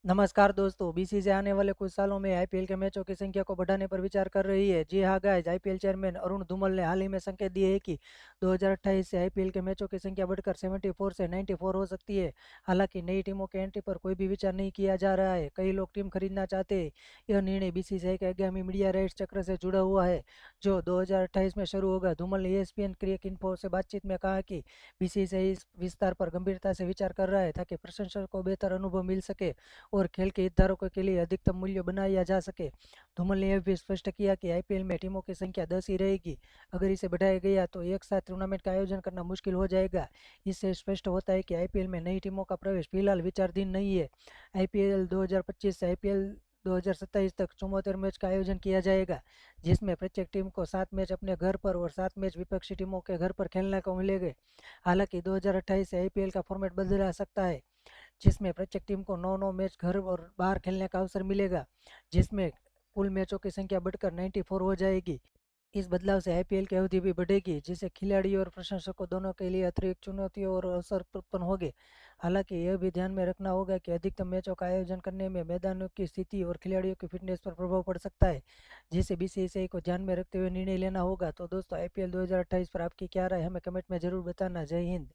नमस्कार दोस्तों, बीसीसीआई आने वाले कुछ सालों में आईपीएल के मैचों की संख्या को बढ़ाने पर विचार कर रही है। जी हाँ guys, IPL chairman Arun Dhumal ने हाल ही में संकेत दिए हैं कि 2028 से आईपीएल के मैचों की संख्या बढ़कर 74 से 94 हो सकती है। हालांकि नई टीमों के एंट्री पर कोई भी विचार नहीं किया जा रहा है। कई लोग टीम खरीदना चाहते हैं। यह निर्णय बीसीसीआई के आगामी मीडिया राइट्स चक्र से जुड़ा हुआ है, जो 2028 में शुरू होगा। धूमल ने ईएसपीएन क्रिकेट इन्फो से बातचीत में कहा कि बीसीसीआई इस विस्तार पर गंभीरता से विचार कर रहा है, ताकि प्रशंसकों को बेहतर अनुभव मिल सके और खेल के हितधारकों के लिए अधिकतम मूल्य बनाया जा सके। धूमल ने यह भी स्पष्ट किया कि आईपीएल में टीमों की संख्या 10 ही रहेगी। अगर इसे बढ़ाया गया तो एक साथ टूर्नामेंट का आयोजन करना मुश्किल हो जाएगा। इससे स्पष्ट होता है कि आईपीएल में नई टीमों का प्रवेश फिलहाल विचाराधीन नहीं है। आईपीएल 2025 से आईपीएल 2027 तक 74 मैच का आयोजन किया जाएगा, जिसमें प्रत्येक टीम को 7 मैच अपने घर पर और 7 मैच विपक्षी टीमों के घर पर खेलने को मिलेंगे। हालांकि 2028 से आईपीएल का फॉर्मेट बदला सकता है, जिसमें प्रत्येक टीम को 9 मैच घर और बाहर खेलने का अवसर मिलेगा, जिसमें कुल मैचों की संख्या बढ़कर 94 हो जाएगी। इस बदलाव से आईपीएल की अवधि भी बढ़ेगी, जिससे खिलाड़ियों और प्रशंसकों दोनों के लिए अतिरिक्त चुनौतियों और अवसर उत्पन्न होंगे। हालांकि यह भी ध्यान में रखना होगा कि अधिकतम मैचों का आयोजन करने में मैदानों की स्थिति और खिलाड़ियों की फिटनेस पर प्रभाव पड़ सकता है, जिसे बीसीसीआई को ध्यान में रखते हुए निर्णय लेना होगा। तो दोस्तों, आईपीएल 2028 पर आपकी क्या राय है, हमें कमेंट में जरूर बताना। जय हिंद।